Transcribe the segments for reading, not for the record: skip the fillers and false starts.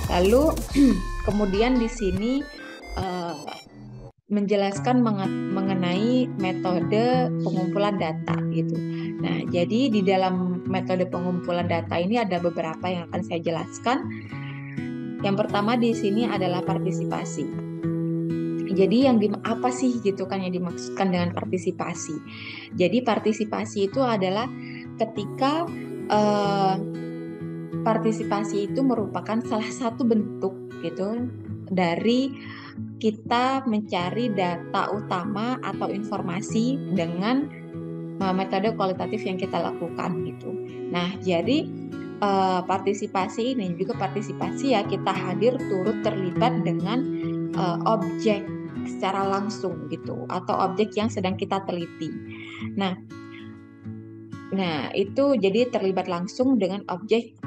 Lalu kemudian di sini menjelaskan mengenai metode pengumpulan data gitu. Nah, jadi di dalam metode pengumpulan data ini ada beberapa yang akan saya jelaskan. Yang pertama di sini adalah partisipasi. Jadi apa sih gitu kan yang dimaksudkan dengan partisipasi? Jadi partisipasi itu adalah ketika partisipasi itu merupakan salah satu bentuk gitu dari kita mencari data utama atau informasi dengan metode kualitatif yang kita lakukan gitu. Nah, jadi partisipasi ini juga partisipasi ya kita hadir turut terlibat dengan objek secara langsung gitu atau objek yang sedang kita teliti. Nah, itu jadi terlibat langsung dengan objek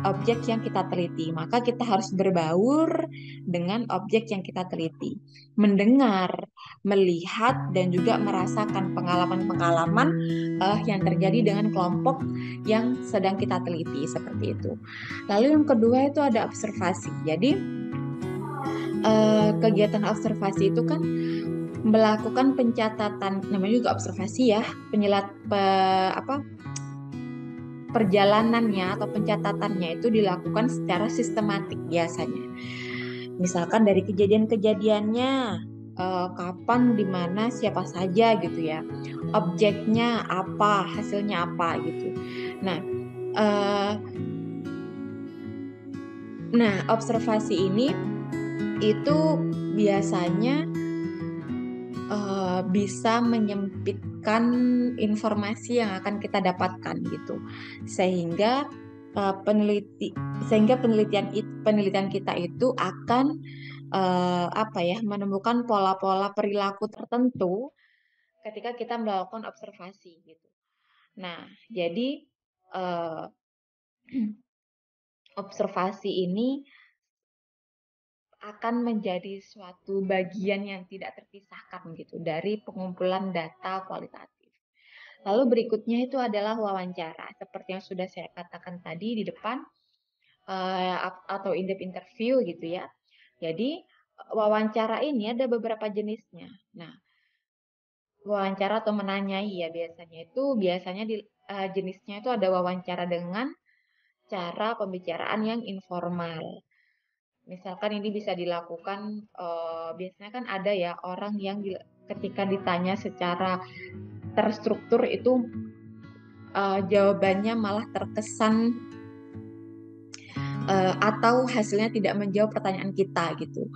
yang kita teliti. Maka kita harus berbaur dengan objek yang kita teliti. Mendengar, melihat, dan juga merasakan pengalaman-pengalaman yang terjadi dengan kelompok yang sedang kita teliti, seperti itu. Lalu yang kedua itu ada observasi. Jadi, kegiatan observasi itu kan melakukan pencatatan, namanya juga observasi ya, perjalanannya atau pencatatannya itu dilakukan secara sistematik biasanya. Misalkan dari kejadian-kejadiannya, kapan, di mana, siapa saja gitu ya, objeknya apa, hasilnya apa gitu. Nah, observasi ini itu biasanya bisa menyempitkan informasi yang akan kita dapatkan gitu, sehingga penelitian kita itu akan menemukan pola-pola perilaku tertentu ketika kita melakukan observasi gitu. Nah, jadi observasi ini akan menjadi suatu bagian yang tidak terpisahkan gitu dari pengumpulan data kualitatif. Lalu berikutnya itu adalah wawancara, seperti yang sudah saya katakan tadi di depan, atau in-depth interview gitu ya. Jadi wawancara ini ada beberapa jenisnya. Nah, wawancara atau menanyai ya biasanya jenisnya itu ada wawancara dengan cara pembicaraan yang informal. Misalkan ini bisa dilakukan, biasanya kan ada ya orang yang ketika ditanya secara terstruktur itu jawabannya malah terkesan atau hasilnya tidak menjawab pertanyaan kita gitu.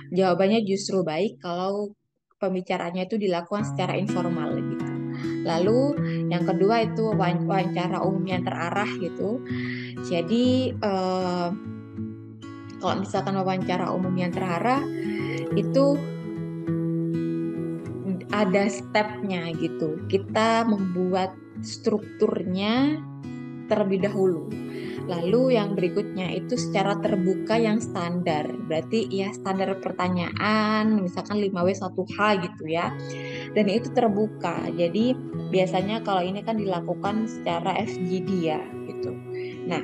Jawabannya justru baik kalau pembicaraannya itu dilakukan secara informal gitu. Lalu yang kedua itu wawancara umum yang terarah gitu. Jadi kalau misalkan wawancara umum yang terarah itu ada stepnya gitu. Kita membuat strukturnya terlebih dahulu. Lalu yang berikutnya itu secara terbuka yang standar. Berarti ya standar pertanyaan misalkan 5W1H gitu ya. Dan itu terbuka. Jadi biasanya kalau ini kan dilakukan secara FGD ya gitu. Nah,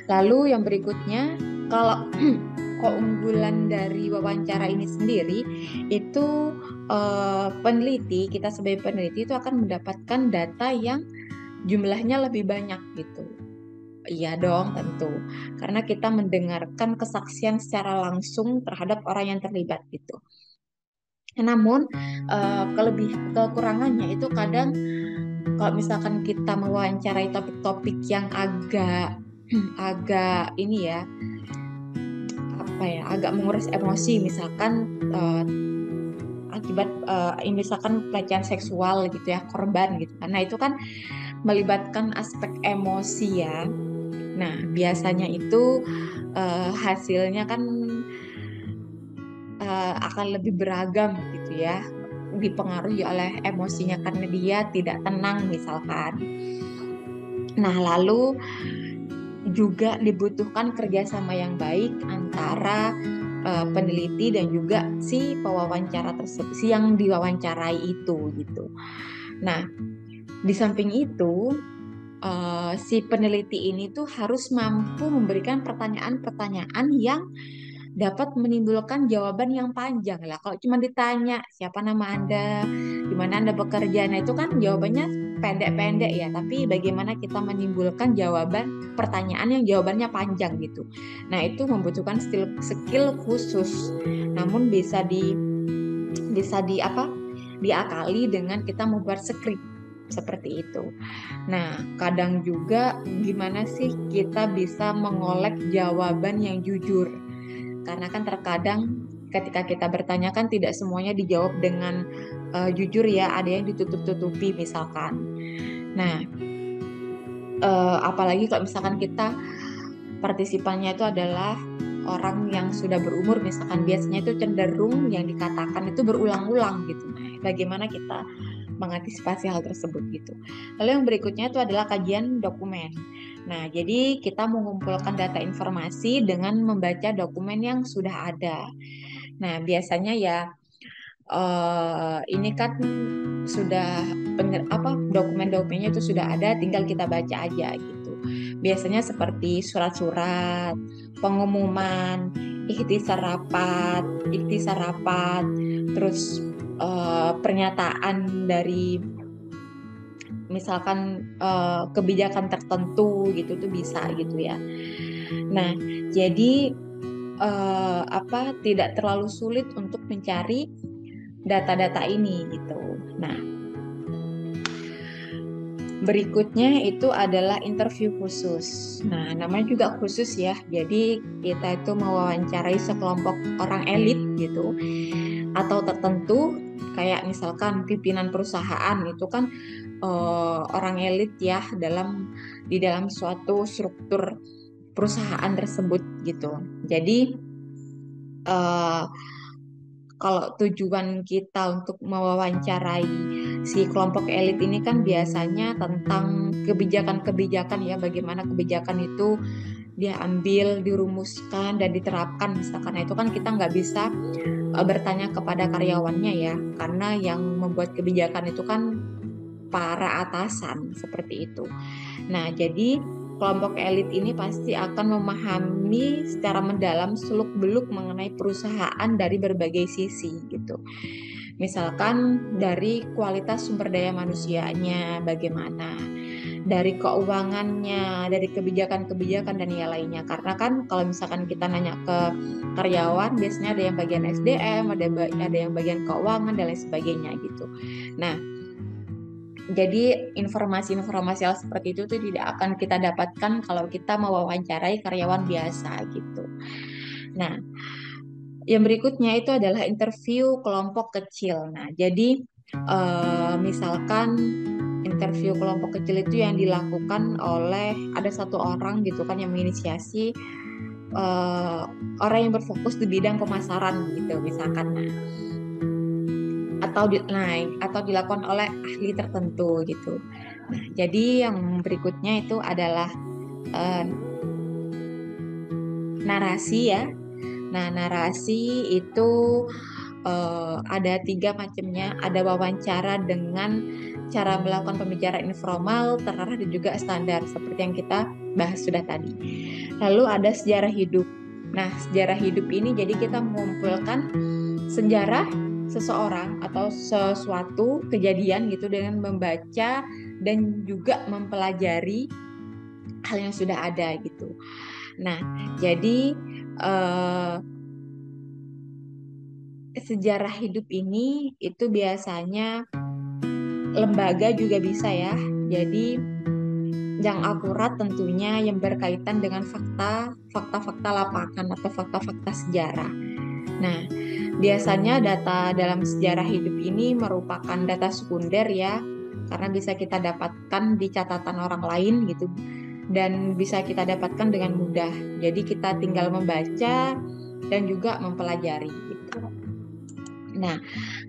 lalu yang berikutnya, kalau keunggulan dari wawancara ini sendiri itu kita sebagai peneliti itu akan mendapatkan data yang jumlahnya lebih banyak gitu. Iya dong tentu, karena kita mendengarkan kesaksian secara langsung terhadap orang yang terlibat gitu. Namun kekurangannya itu kadang kalau misalkan kita mewawancarai topik-topik yang agak ini ya, agak menguras emosi, misalkan akibat misalkan pelecehan seksual gitu ya, korban gitu. Karena itu kan melibatkan aspek emosi ya. Nah, biasanya itu hasilnya kan akan lebih beragam gitu ya, dipengaruhi oleh emosinya karena dia tidak tenang misalkan. Nah, lalu juga dibutuhkan kerjasama yang baik antara peneliti dan juga si pewawancara tersebut, si yang diwawancarai itu gitu. Nah, di samping itu si peneliti ini tuh harus mampu memberikan pertanyaan-pertanyaan yang dapat menimbulkan jawaban yang panjang lah. Kalau cuma ditanya siapa nama Anda, di mana Anda bekerja, nah itu kan jawabannya pendek-pendek ya. Tapi bagaimana kita menimbulkan pertanyaan yang jawabannya panjang gitu. Nah itu membutuhkan skill khusus. Namun diakali dengan kita membuat skrip seperti itu. Nah, kadang juga gimana sih kita bisa mengolek jawaban yang jujur? Karena kan terkadang ketika kita bertanya kan tidak semuanya dijawab dengan jujur ya, ada yang ditutup-tutupi misalkan. Nah, apalagi kalau misalkan kita partisipannya itu adalah orang yang sudah berumur, misalkan biasanya itu cenderung yang dikatakan itu berulang-ulang gitu. Nah, bagaimana kita mengantisipasi hal tersebut gitu. Lalu yang berikutnya itu adalah kajian dokumen. Nah, jadi kita mengumpulkan data informasi dengan membaca dokumen yang sudah ada. Nah, biasanya ya ini kan sudah dokumen-dokumennya itu sudah ada, tinggal kita baca aja gitu. Biasanya seperti surat-surat, pengumuman, ikhtisar rapat, terus pernyataan dari misalkan kebijakan tertentu gitu tuh bisa gitu ya. Nah, jadi tidak terlalu sulit untuk mencari data-data ini gitu. Nah, berikutnya itu adalah interview khusus. Nah, namanya juga khusus ya. Jadi kita itu mewawancarai sekelompok orang elit gitu atau tertentu, kayak misalkan pimpinan perusahaan itu kan orang elit ya di dalam suatu struktur perusahaan tersebut gitu. Jadi kalau tujuan kita untuk mewawancarai si kelompok elit ini kan biasanya tentang kebijakan-kebijakan ya, bagaimana kebijakan itu dia ambil, dirumuskan dan diterapkan misalkan. Nah, itu kan kita nggak bisa bertanya kepada karyawannya ya, karena yang membuat kebijakan itu kan para atasan seperti itu. Nah, jadi kelompok elit ini pasti akan memahami secara mendalam seluk-beluk mengenai perusahaan dari berbagai sisi gitu. Misalkan dari kualitas sumber daya manusianya bagaimana, dari keuangannya, dari kebijakan-kebijakan dan yang lainnya. Karena kan kalau misalkan kita nanya ke karyawan, biasanya ada yang bagian SDM, ada yang bagian keuangan dan lain sebagainya gitu. Nah, jadi informasi-informasi hal seperti itu tuh tidak akan kita dapatkan kalau kita mewawancarai karyawan biasa gitu. Nah, yang berikutnya itu adalah interview kelompok kecil. Nah, jadi misalkan interview kelompok kecil itu yang dilakukan oleh ada satu orang gitu kan yang menginisiasi orang yang berfokus di bidang pemasaran gitu misalkan. Nah, atau dilakukan oleh ahli tertentu gitu. Nah, jadi yang berikutnya itu adalah narasi ya. Nah, narasi itu ada 3 macamnya. Ada wawancara dengan cara melakukan pembicaraan informal, terarah dan juga standar seperti yang kita bahas sudah tadi. Lalu ada sejarah hidup. Nah, sejarah hidup ini jadi kita mengumpulkan sejarah seseorang atau sesuatu kejadian gitu dengan membaca dan juga mempelajari hal yang sudah ada gitu. Nah, jadi sejarah hidup ini itu biasanya lembaga juga bisa ya. Jadi yang akurat tentunya yang berkaitan dengan fakta-fakta lapangan atau fakta-fakta sejarah. Nah, biasanya data dalam sejarah hidup ini merupakan data sekunder ya, karena bisa kita dapatkan di catatan orang lain gitu, dan bisa kita dapatkan dengan mudah. Jadi kita tinggal membaca dan juga mempelajari gitu. Nah,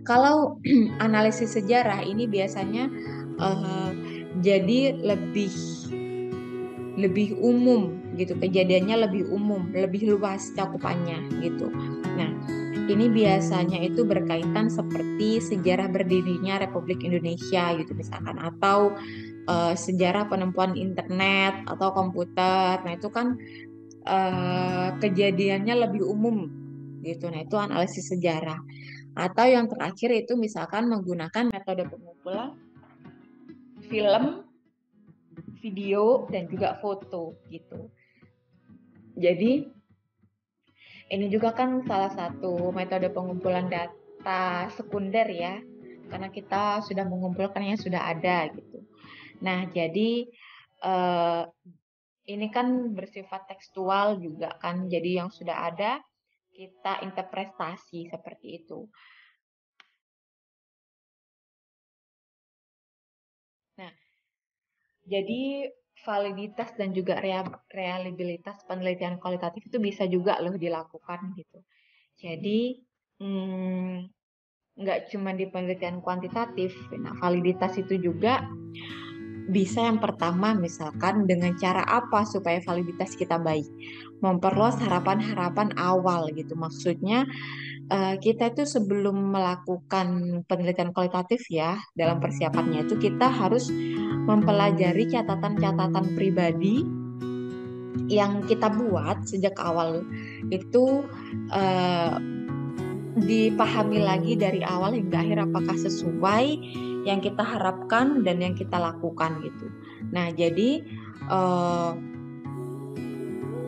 kalau analisis sejarah ini biasanya jadi lebih umum gitu, kejadiannya lebih umum, lebih luas cakupannya gitu. Nah, ini biasanya itu berkaitan seperti sejarah berdirinya Republik Indonesia gitu misalkan, atau sejarah penemuan internet atau komputer. Nah, itu kan kejadiannya lebih umum gitu. Nah, itu analisis sejarah. Atau yang terakhir itu misalkan menggunakan metode pengumpulan film, video, dan juga foto gitu. Jadi ini juga kan salah satu metode pengumpulan data sekunder ya, karena kita sudah mengumpulkan yang sudah ada gitu. Nah, jadi ini kan bersifat tekstual juga kan, jadi yang sudah ada kita interpretasi seperti itu. Nah, jadi validitas dan juga reliabilitas penelitian kualitatif itu bisa juga loh dilakukan gitu. Jadi nggak cuma di penelitian kuantitatif. Nah, validitas itu juga bisa yang pertama misalkan dengan cara apa supaya validitas kita baik. Memperluas harapan-harapan awal gitu. Maksudnya kita itu sebelum melakukan penelitian kualitatif ya, dalam persiapannya itu kita harus mempelajari catatan-catatan pribadi yang kita buat sejak awal itu dipahami lagi dari awal hingga akhir apakah sesuai yang kita harapkan dan yang kita lakukan gitu. Nah, jadi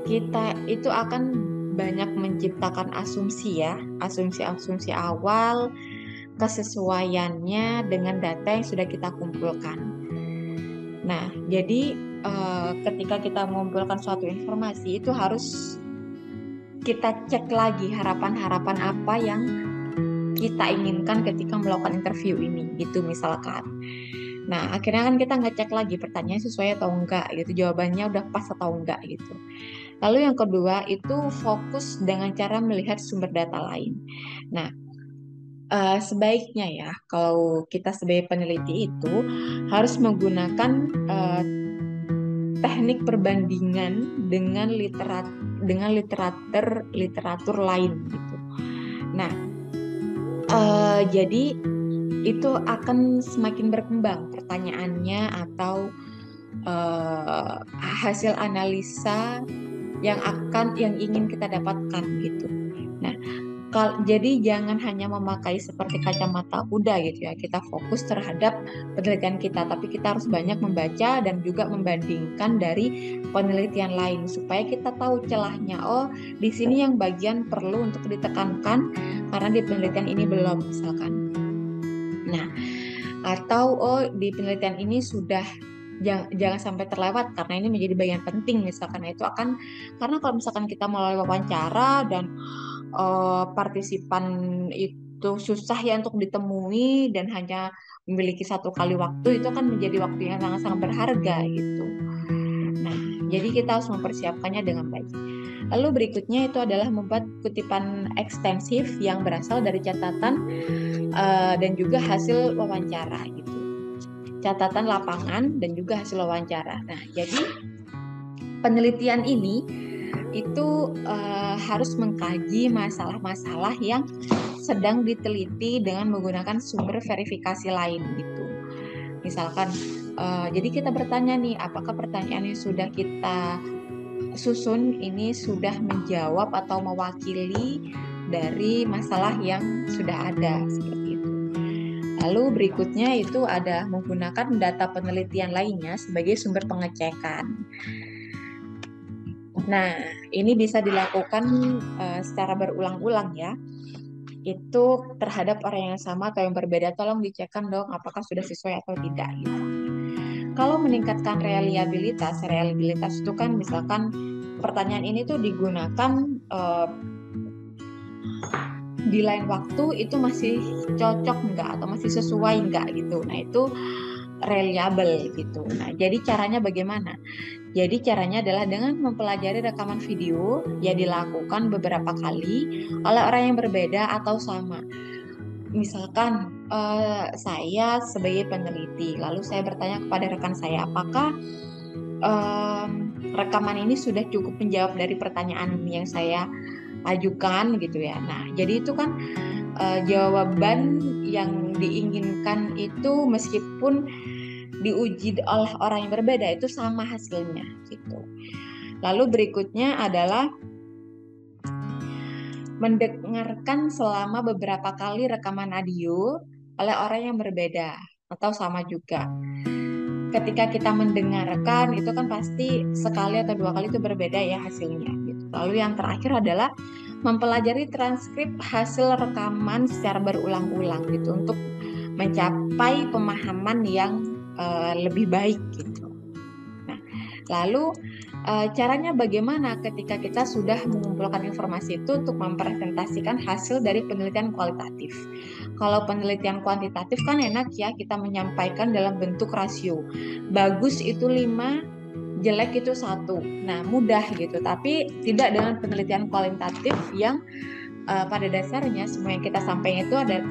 kita itu akan banyak menciptakan asumsi ya, asumsi-asumsi awal, kesesuaiannya dengan data yang sudah kita kumpulkan. Nah, jadi ketika kita mengumpulkan suatu informasi itu harus kita cek lagi harapan-harapan apa yang kita inginkan ketika melakukan interview ini gitu misalkan. Nah, akhirnya kan kita ngecek lagi pertanyaan sesuai atau enggak gitu, jawabannya udah pas atau enggak gitu. Lalu yang kedua itu fokus dengan cara melihat sumber data lain. Nah, sebaiknya ya kalau kita sebagai peneliti itu harus menggunakan teknik perbandingan dengan literatur lain gitu. Nah, jadi itu akan semakin berkembang pertanyaannya atau hasil analisa yang ingin kita dapatkan gitu. Nah, jadi jangan hanya memakai seperti kacamata kuda gitu ya. Kita fokus terhadap penelitian kita, tapi kita harus banyak membaca dan juga membandingkan dari penelitian lain supaya kita tahu celahnya. Oh, di sini yang bagian perlu untuk ditekankan karena di penelitian ini belum misalkan. Nah, atau di penelitian ini sudah jangan sampai terlewat karena ini menjadi bagian penting misalkan. Nah, itu akan karena kalau misalkan kita melalui wawancara dan partisipan itu susah ya untuk ditemui dan hanya memiliki satu kali waktu, itu kan menjadi waktu yang sangat-sangat berharga gitu. Nah, jadi kita harus mempersiapkannya dengan baik. Lalu berikutnya itu adalah membuat kutipan ekstensif yang berasal dari catatan dan juga hasil wawancara gitu. Catatan lapangan dan juga hasil wawancara. Nah, jadi penelitian ini itu harus mengkaji masalah-masalah yang sedang diteliti dengan menggunakan sumber verifikasi lain gitu. Misalkan, jadi kita bertanya nih, apakah pertanyaan yang sudah kita susun ini sudah menjawab atau mewakili dari masalah yang sudah ada seperti itu. Lalu berikutnya itu ada menggunakan data penelitian lainnya sebagai sumber pengecekan. Nah, ini bisa dilakukan secara berulang-ulang ya. Itu terhadap orang yang sama atau yang berbeda, tolong dicekkan dong apakah sudah sesuai atau tidak gitu. Kalau meningkatkan reliabilitas itu kan misalkan pertanyaan ini tuh digunakan di lain waktu itu masih cocok nggak atau masih sesuai nggak gitu. Nah, itu reliable gitu. Nah, jadi caranya bagaimana? Jadi caranya adalah dengan mempelajari rekaman video yang dilakukan beberapa kali oleh orang yang berbeda atau sama. Misalkan saya sebagai peneliti, lalu saya bertanya kepada rekan saya, apakah rekaman ini sudah cukup menjawab dari pertanyaan yang saya ajukan gitu ya. Nah, jadi itu kan jawaban yang diinginkan itu meskipun diuji oleh orang yang berbeda itu sama hasilnya gitu. Lalu berikutnya adalah mendengarkan selama beberapa kali rekaman audio oleh orang yang berbeda atau sama juga. Ketika kita mendengarkan itu kan pasti sekali atau dua kali itu berbeda ya hasilnya gitu. Lalu yang terakhir adalah mempelajari transkrip hasil rekaman secara berulang-ulang gitu untuk mencapai pemahaman yang lebih baik gitu. Nah, lalu caranya bagaimana ketika kita sudah mengumpulkan informasi itu untuk mempresentasikan hasil dari penelitian kualitatif. Kalau penelitian kuantitatif kan enak ya, kita menyampaikan dalam bentuk rasio. Bagus itu 5, jelek itu 1. Nah, mudah gitu. Tapi tidak dengan penelitian kualitatif yang pada dasarnya semua yang kita sampaikan itu ada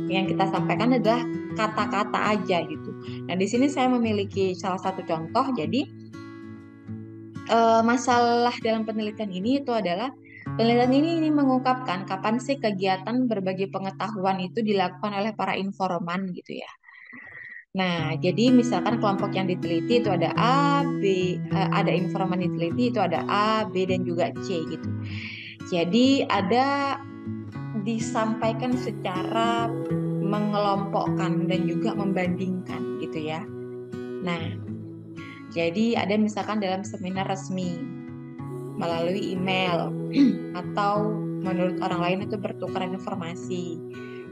yang kita sampaikan adalah kata-kata aja gitu. Nah, di sini saya memiliki salah satu contoh. Jadi masalah dalam penelitian ini itu adalah penelitian ini mengungkapkan kapan sih kegiatan berbagi pengetahuan itu dilakukan oleh para informan gitu ya. Nah, jadi misalkan kelompok yang diteliti itu ada A, B, ada informan diteliti itu ada A, B, dan juga C gitu. Jadi ada disampaikan secara mengelompokkan dan juga membandingkan gitu ya. Nah, jadi ada misalkan dalam seminar resmi melalui email atau menurut orang lain itu bertukaran informasi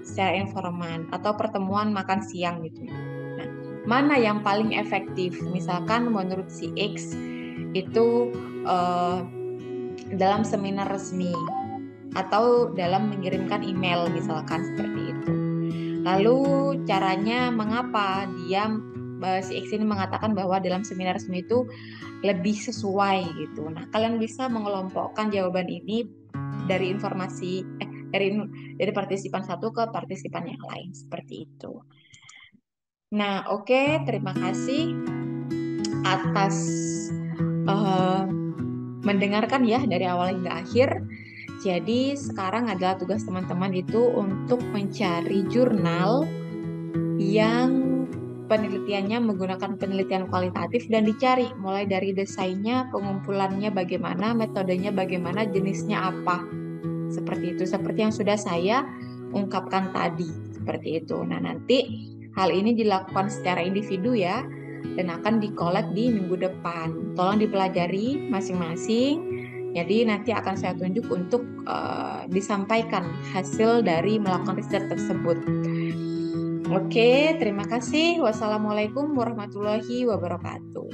secara informan atau pertemuan makan siang gitu. Nah, mana yang paling efektif? Misalkan menurut si X itu dalam seminar resmi atau dalam mengirimkan email misalkan seperti itu. Lalu caranya mengapa si X ini mengatakan bahwa dalam seminar resmi itu lebih sesuai gitu. Nah, kalian bisa mengelompokkan jawaban ini dari informasi dari partisipan satu ke partisipan yang lain seperti itu. Nah, oke, terima kasih atas mendengarkan ya dari awal hingga akhir. Jadi sekarang adalah tugas teman-teman itu untuk mencari jurnal yang penelitiannya menggunakan penelitian kualitatif dan dicari mulai dari desainnya, pengumpulannya bagaimana, metodenya bagaimana, jenisnya apa. Seperti itu, seperti yang sudah saya ungkapkan tadi, seperti itu. Nah, nanti hal ini dilakukan secara individu ya dan akan dikolek di minggu depan. Tolong dipelajari masing-masing. Jadi nanti akan saya tunjuk untuk disampaikan hasil dari melakukan riset tersebut. Oke, terima kasih. Wassalamualaikum warahmatullahi wabarakatuh.